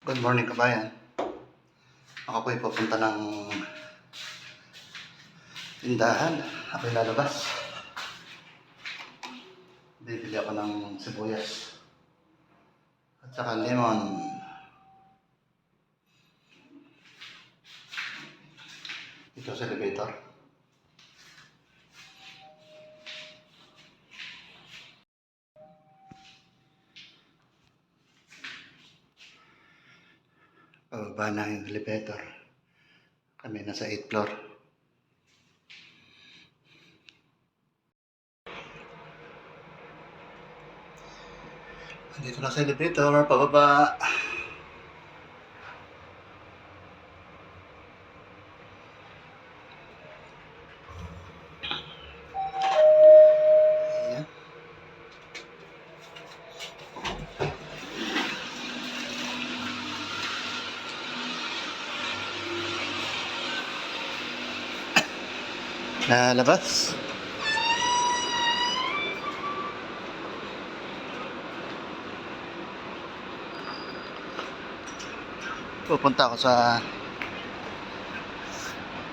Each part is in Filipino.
Good morning, kabayan. Ako po'y pupunta ng tindahan. Ako'y lalabas. Bibili ako ng sibuyas at saka lemon. Ito sa elevator. Pababa na yung elevator. Kami nasa 8th floor. Dito na sa elevator, pababa. Ayan. Lalabas. Pupunta ako sa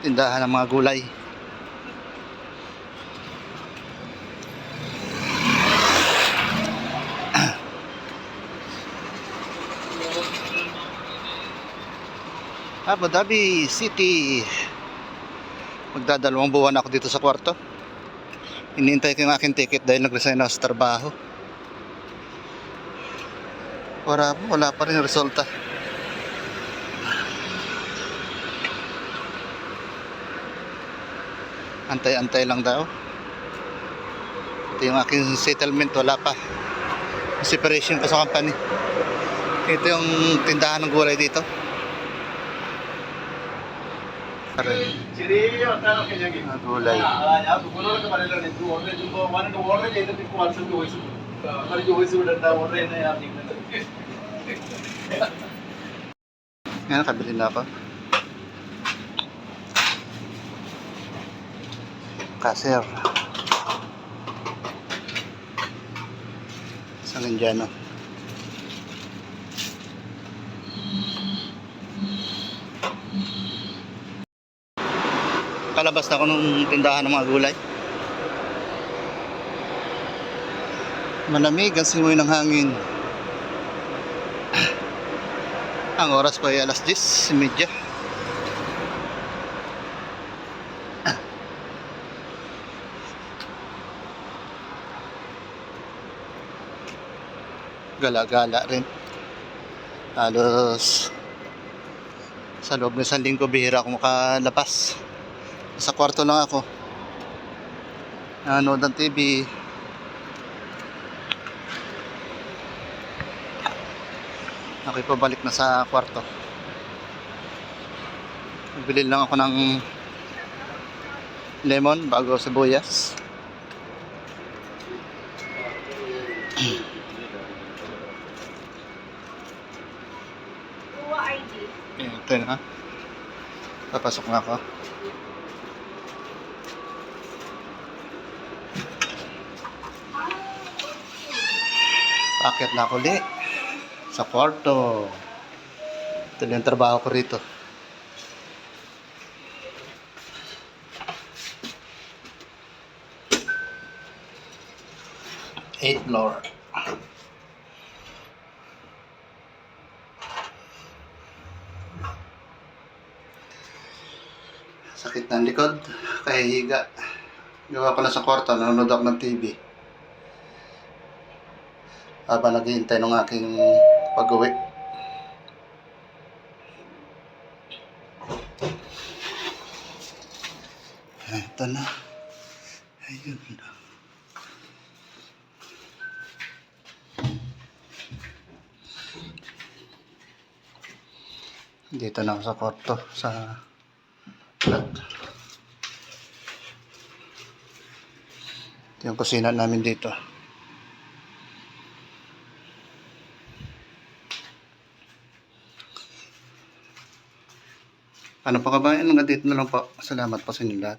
tindahan ng mga gulay. Abu Dhabi City. Magdadalawang buwan ako dito sa kwarto. Hinihintay ko yung aking ticket dahil nag-resign ako sa trabaho. Wala pa rin resulta. Antay-antay lang daw. Ito yung aking settlement, wala pa. Separation pa sa company. Ito yung tindahan ng gulay dito. Gulay. Ngayon, kabili na ako. Kaser. Isang Indiano. Kalabas na ako ng tindahan ng mga gulay. Malamig ang simoy ng hangin. Ang oras pa ay alas 10:30. Gala-gala rin. Halos sa loob ng isang linggo bihira ako makalabas. Sa kwarto lang ako. Nanonood ng TV. Ako'y pabalik na sa kwarto. Nagbili lang ako ng lemon bago sibuyas. Ito na. Papasok na ako. Paakyat na ako ulit sa kwarto. Ito na yung trabaho ko rito. Eighth floor. Sakit ng likod, kaya higa. Gawa ko na sa kwarto, nanonood ako ng TV. Habang naghihintay ng aking pag-uwi. Ito na. Ayun na. Dito na ako sa kwarto, sa flat. Ito yung kusina namin dito. Ano pa kabayan? Hanggang dito na lang po. Salamat po sa inyo lahat.